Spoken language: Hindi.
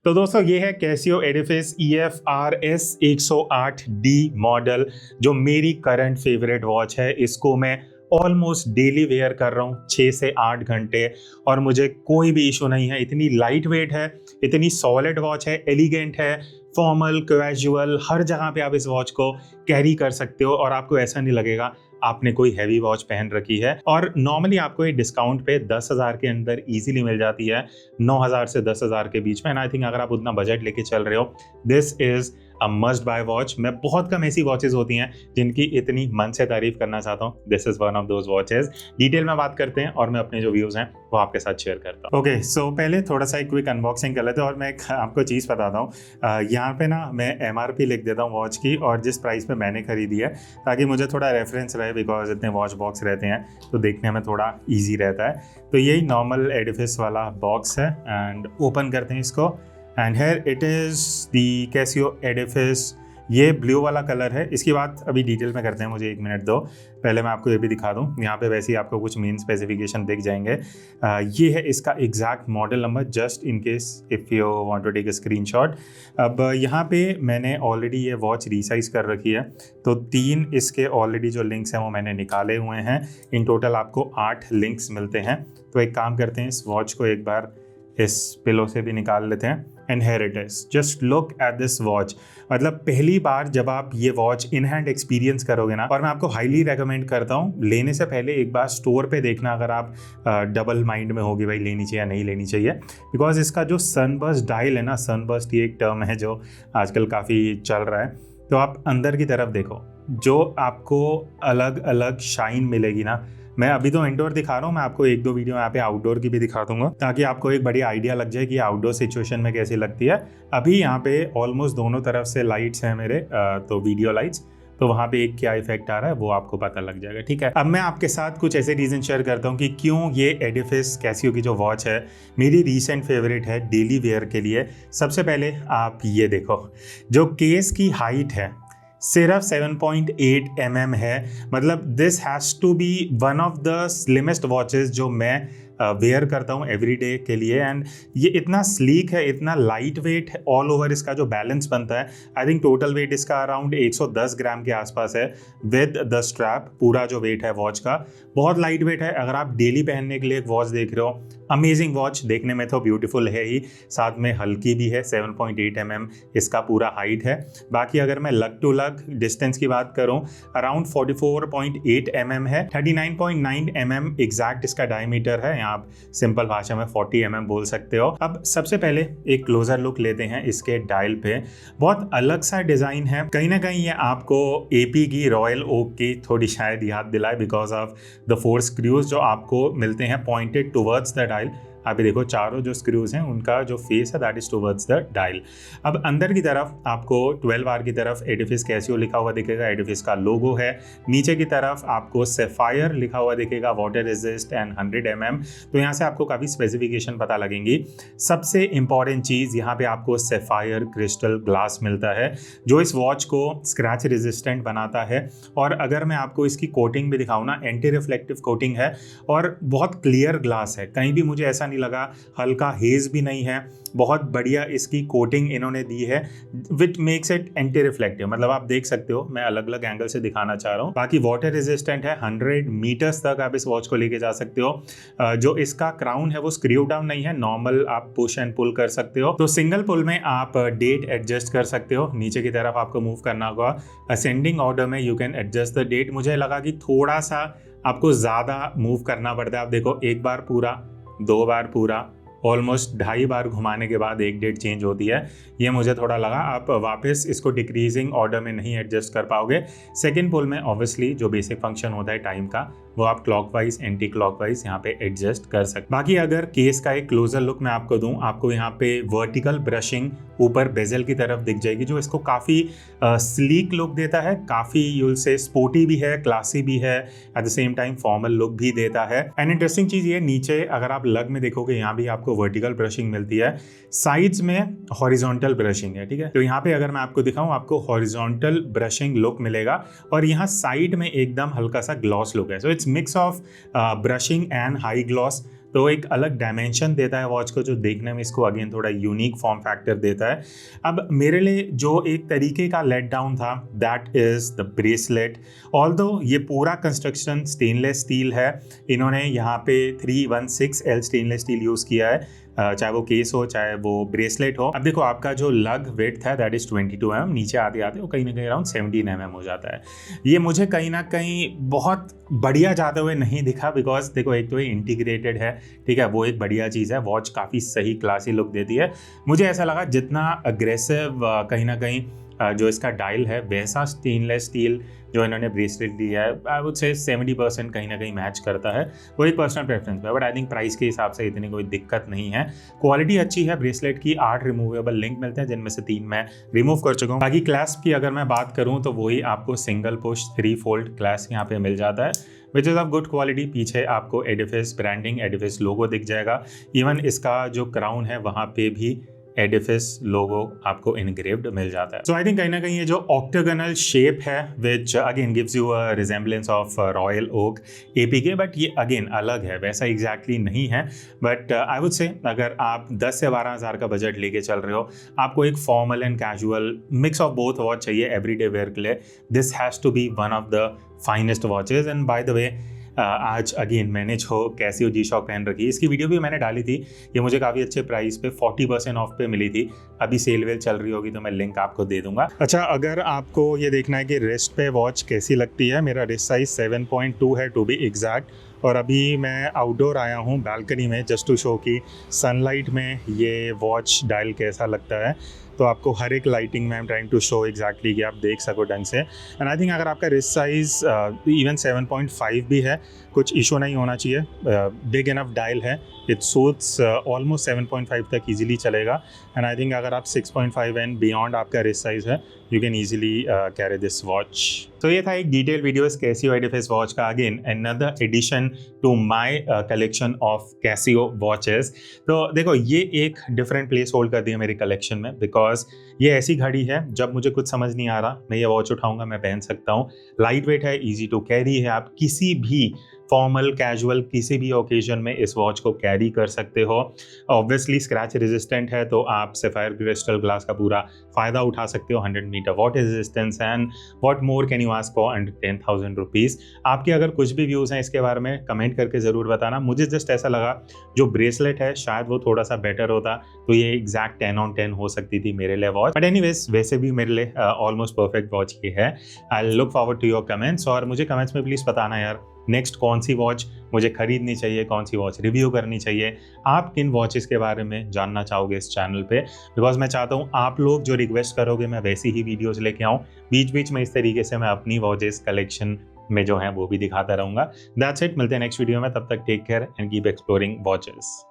तो दोस्तों ये है Casio Edifice EF-RS 108D model, जो मेरी करंट फेवरेट वॉच है। इसको मैं ऑलमोस्ट डेली वेयर कर रहा हूँ 6 से 8 घंटे और मुझे कोई भी इशू नहीं है। इतनी लाइट वेट है, इतनी सॉलिड वॉच है, एलिगेंट है, फॉर्मल कैजुअल हर जगह पे आप इस वॉच को कैरी कर सकते हो और आपको ऐसा नहीं लगेगा आपने कोई हैवी वॉच पहन रखी है। और नॉर्मली आपको ये डिस्काउंट पे 10,000 के अंदर इजीली मिल जाती है, 9,000 से 10,000 के बीच में। एंड आई थिंक अगर आप उतना बजट लेके चल रहे हो, this is a must buy watch. मैं बहुत कम ऐसी वॉचेस होती हैं जिनकी इतनी मन से तारीफ करना चाहता हूँ। This is one of those watches. Detail में बात करते हैं और मैं अपने जो व्यूज हैं वो आपके साथ शेयर करता हूँ। ओके, सो पहले थोड़ा सा एक क्विक अनबॉक्सिंग कर लेते हैं और मैं आपको चीज़ बताता हूँ। यहाँ पे ना मैं MRP लिख देता हूँ वॉच की और जिस प्राइस पे मैंने खरीदी है, ताकि मुझे थोड़ा रेफरेंस रहे, बिकॉज इतने वॉच बॉक्स रहते हैं तो देखने में थोड़ा ईजी रहता है। तो यही नॉर्मल एडिफिस वाला बॉक्स है एंड ओपन करते हैं इसको। And here it is the Casio Edifice. ये ब्लू वाला कलर है। इसकी बात अभी डिटेल में करते हैं, मुझे 1 मिनट दो। पहले मैं आपको ये भी दिखा दूं, यहाँ पे वैसे ही आपको कुछ मेन स्पेसिफिकेशन दिख जाएंगे। ये है इसका exact model number, just in case if you want to take a screenshot. अब यहाँ पे मैंने ऑलरेडी ये वॉच रीसाइज कर रखी है, तो 3 इसके ऑलरेडी जो लिंक्स हैं वो मैंने निकाले हुए हैं। इन टोटल आपको 8 लिंक्स मिलते हैं। तो एक काम करते हैं, इस वॉच को एक बार इस पिलो से भी निकाल लेते हैं। And here it is, just look at this watch. मतलब पहली बार जब आप ये वॉच इन हैंड एक्सपीरियंस करोगे ना, और मैं आपको हाईली रेकमेंड करता हूँ, लेने से पहले एक बार स्टोर पे देखना, अगर आप डबल माइंड में होगी भाई लेनी चाहिए या नहीं लेनी चाहिए। बिकॉज इसका जो सनबर्स्ट डायल है ना, सनबर्स्ट ये एक टर्म है जो आजकल काफ़ी चल रहा है। तो आप अंदर की तरफ देखो, जो आपको अलग अलग शाइन मिलेगी ना। मैं अभी तो इंडोर दिखा रहा हूँ, मैं आपको 1-2 वीडियो यहाँ पे आउटडोर की भी दिखा दूंगा, ताकि आपको एक बड़ी आइडिया लग जाए कि आउटडोर सिचुएशन में कैसी लगती है। अभी यहाँ पे ऑलमोस्ट दोनों तरफ से लाइट्स हैं मेरे, तो वीडियो लाइट्स, तो वहाँ पे एक क्या इफेक्ट आ रहा है वो आपको पता लग जाएगा। ठीक है, अब मैं आपके साथ कुछ ऐसे रीजन शेयर करता हूँ कि क्यों ये एडिफिस कैसियो की जो वॉच है मेरी रीसेंट फेवरेट है डेली वेयर के लिए। सबसे पहले आप ये देखो, जो केस की हाइट है सिर्फ 7.8 mm है। मतलब this has to be one of the slimmest watches जो मैं वेयर करता हूँ एवरीडे के लिए। एंड ये इतना स्लीक है, इतना लाइट वेट है, ऑल ओवर इसका जो बैलेंस बनता है, आई थिंक टोटल वेट इसका अराउंड 110 ग्राम के आसपास है विद द स्ट्रैप। पूरा जो वेट है वॉच का बहुत लाइट वेट है। अगर आप डेली पहनने के लिए एक वॉच देख रहे हो, अमेजिंग वॉच, देखने में तो ब्यूटीफुल है ही, साथ में हल्की भी है। 7.8 mm इसका पूरा हाइट है। बाकी अगर मैं लग टू लग डिस्टेंस की बात करूं, अराउंड 44.8 mm है। 39.9 mm एग्जैक्ट इसका डायमीटर है, यहाँ आप सिंपल भाषा में 40 mm बोल सकते हो। अब सबसे पहले एक क्लोजर लुक लेते हैं इसके डायल पे। बहुत अलग सा डिजाइन है, कहीं ना कहीं ये आपको AP की रॉयल ओक की थोड़ी शायद याद दिलाए, बिकॉज ऑफ द 4 स्क्रूज जो आपको मिलते हैं पॉइंटेड टुवर्ड्स द डायल। आप ये देखो, चारों जो स्क्रूज हैं उनका जो फेस है that is towards the dial. अब अंदर की तरफ आपको 12R की तरफ एडिफिस कैसियो लिखा हुआ दिखेगा, एडिफिस का लोगो है। नीचे की तरफ आपको सेफायर लिखा हुआ दिखेगा, वाटर रेजिस्ट एंड 100 mm। तो यहाँ से आपको काफ़ी स्पेसिफिकेशन पता लगेंगी। सबसे इंपॉर्टेंट चीज़, यहाँ पे आपको सेफायर क्रिस्टल ग्लास मिलता है जो इस वॉच को स्क्रैच रेजिस्टेंट बनाता है। और अगर मैं आपको इसकी कोटिंग भी दिखाऊँ ना, एंटी रिफ्लेक्टिव कोटिंग है और बहुत क्लियर ग्लास है। कहीं भी मुझे ऐसा नहीं लगा, हल्का हेज भी नहीं है, बहुत बढ़िया इसकी कोटिंग इन्होंने दी है which makes it anti reflective. मतलब आप देख सकते हो, मैं अलग अलग एंगल से दिखाना चाह रहा हूँ। बाकी वाटर रेजिस्टेंट है, 100 मीटर्स तक आप इस वॉच को लेके जा सकते हो। जो इसका क्राउन है वो स्क्रू डाउन नहीं है, नॉर्मल आप पुश एंड पुल कर सकते हो। तो सिंगल पुल में आप डेट एडजस्ट कर सकते हो। नीचे की तरफ आपको मूव करना होगा, असेंडिंग ऑर्डर में you can adjust the date. मुझे लगा कि थोड़ा सा आपको ज़्यादा मूव करना पड़ता है। आप देखो, एक बार पूरा, 2 बार पूरा, ऑलमोस्ट 2.5 बार घुमाने के बाद एक डेट चेंज होती है। ये मुझे थोड़ा लगा, आप वापस इसको डिक्रीजिंग ऑर्डर में नहीं एडजस्ट कर पाओगे। सेकंड पुल में ऑब्वियसली जो बेसिक फंक्शन होता है टाइम का, वो आप क्लॉकवाइज एंटी क्लॉकवाइज यहाँ पे एडजस्ट कर सकते। बाकी अगर केस का एक क्लोजर लुक मैं आपको दूं, आपको यहाँ पे वर्टिकल ब्रशिंग ऊपर बेजल की तरफ दिख जाएगी, जो इसको काफ़ी स्लीक लुक देता है। काफ़ी यूल से स्पोर्टी भी है, क्लासी भी है, at the same time formal look भी देता है। एंड इंटरेस्टिंग चीज़ ये, नीचे अगर आप लग में देखोगे, यहाँ भी आपको वर्टिकल ब्रशिंग मिलती है, साइड्स में हॉरिजॉन्टल ब्रशिंग है। ठीक है, तो यहाँ पे अगर मैं आपको दिखाऊं, आपको हॉरिजॉन्टल ब्रशिंग लुक मिलेगा और यहाँ साइड में एकदम हल्का सा ग्लॉस लुक है। So it's it's mix of brushing and high gloss, तो एक अलग डायमेंशन देता है वॉच को, जो देखने में इसको अगेन थोड़ा यूनिक फॉर्म फैक्टर देता है। अब मेरे लिए जो एक तरीके का लेट डाउन था, that is the bracelet. Although ये पूरा कंस्ट्रक्शन स्टेनलेस स्टील है, इन्होंने यहाँ पे 316L स्टेनलेस स्टील यूज़ किया है, चाहे वो केस हो चाहे वो ब्रेसलेट हो। अब देखो आपका जो लग वेट है दैट इज़ 22 mm, नीचे आते आते वो कहीं ना कहीं अराउंड 17 mm हो जाता है। ये मुझे कहीं ना कहीं बहुत बढ़िया जाते हुए नहीं दिखा, बिकॉज देखो एक तो ये इंटीग्रेटेड है, ठीक है, वो एक बढ़िया चीज़ है, वॉच काफ़ी सही क्लासी लुक देती है। मुझे ऐसा लगा जितना अग्रेसिव कहीं ना कहीं जो इसका डायल है वैसा स्टेनलेस स्टील जो इन्होंने ब्रेसलेट दिया है, आई वुड से 70% कहीं ना कहीं मैच करता है। वो एक पर्सनल प्रेफरेंस है, बट आई थिंक प्राइस के हिसाब से इतनी कोई दिक्कत नहीं है। क्वालिटी अच्छी है ब्रेसलेट की, 8 रिमूवेबल लिंक मिलते हैं जिनमें से 3 मैं रिमूव कर चुका हूँ। बाकी क्लैस्प की अगर मैं बात करूँ तो वही आपको सिंगल पुश 3 फोल्ड क्लैस्प यहाँ पे मिल जाता है, which is of good quality. पीछे आपको एडिफिस ब्रांडिंग, एडिफिस लोगो दिख जाएगा, इवन इसका जो क्राउन है वहाँ पे भी एडिफिस लोगो आपको इनग्रेव्ड मिल जाता है। सो आई थिंक कहीं ना कहीं ये जो ऑक्टागोनल शेप है which again gives you a resemblance of Royal Oak APK, but ये अगेन अलग है, वैसा एग्जैक्टली नहीं है। बट आई वुड से अगर आप 10 से 12 हज़ार का बजट लेके चल रहे हो, आपको एक formal and casual mix of both watch चाहिए एवरीडे वेयर के लिए, this has to be one of the finest watches. And by the way आज अगेन मैंने जो कैसियो G-Shock पहन रखी है, इसकी वीडियो भी मैंने डाली थी, ये मुझे काफ़ी अच्छे प्राइस पे 40% ऑफ पे मिली थी। अभी सेल वेल चल रही होगी तो मैं लिंक आपको दे दूंगा। अच्छा, अगर आपको ये देखना है कि रिस्ट पे वॉच कैसी लगती है, मेरा रिस्ट साइज 7.2 है टू बी एग्जैक्ट, और अभी मैं आउटडोर आया हूँ बालकनी में जस्ट टू शो कि सनलाइट में ये वॉच डायल कैसा लगता है। तो आपको हर एक लाइटिंग में I am trying to show exactly कि आप देख सको ढंग से। एंड आई थिंक अगर आपका रिस्ट साइज इवन 7.5 भी है, कुछ इशू नहीं होना चाहिए, बिग इनफ डायल है, इट सूट्स ऑलमोस्ट 7.5 तक इजीली चलेगा। एंड आई थिंक अगर आप 6.5 एंड बियॉन्ड आपका रिस्ट साइज है, you can easily carry this watch. तो ये था एक detail video Casio Edifice watch का, again another edition to my collection of Casio watches. तो देखो ये एक डिफरेंट प्लेस होल्ड कर दिया मेरी कलेक्शन में, बिकॉज ये ऐसी घड़ी है जब मुझे कुछ समझ नहीं आ रहा, मैं ये वॉच उठाऊंगा, मैं पहन सकता हूँ, लाइट वेट है, ईजी टू कैरी है, आप किसी भी फॉर्मल कैजुअल किसी भी ओकेजन में इस वॉच को कैरी कर सकते हो। ऑब्वियसली स्क्रैच रेजिस्टेंट है, तो आप सफायर क्रिस्टल ग्लास का पूरा फ़ायदा उठा सकते हो, 100 metre water resistance, and what more can you ask for under 10,000 rupees. आपके अगर कुछ भी व्यूज़ हैं इसके बारे में कमेंट करके ज़रूर बताना। मुझे जस्ट ऐसा लगा जो ब्रेसलेट है शायद वो थोड़ा सा बेटर होता, तो ये एग्जैक्ट 10 on 10 हो सकती थी मेरे लिए वॉच, बट एनीवेज वैसे भी मेरे लिए ऑलमोस्ट परफेक्ट वॉच ये है। I look forward to your comments, और मुझे कमेंट्स में प्लीज़ बताना यार नेक्स्ट कौन सी वॉच मुझे खरीदनी चाहिए, कौन सी वॉच रिव्यू करनी चाहिए, आप किन वॉचेस के बारे में जानना चाहोगे इस चैनल पे, बिकॉज मैं चाहता हूँ आप लोग जो रिक्वेस्ट करोगे मैं वैसी ही वीडियोस लेके आऊँ। बीच बीच में इस तरीके से मैं अपनी वॉचेस कलेक्शन में जो है वो भी दिखाता रहूँगा। दैट्स इट, मिलते हैं नेक्स्ट वीडियो में, तब तक take care and keep exploring watches.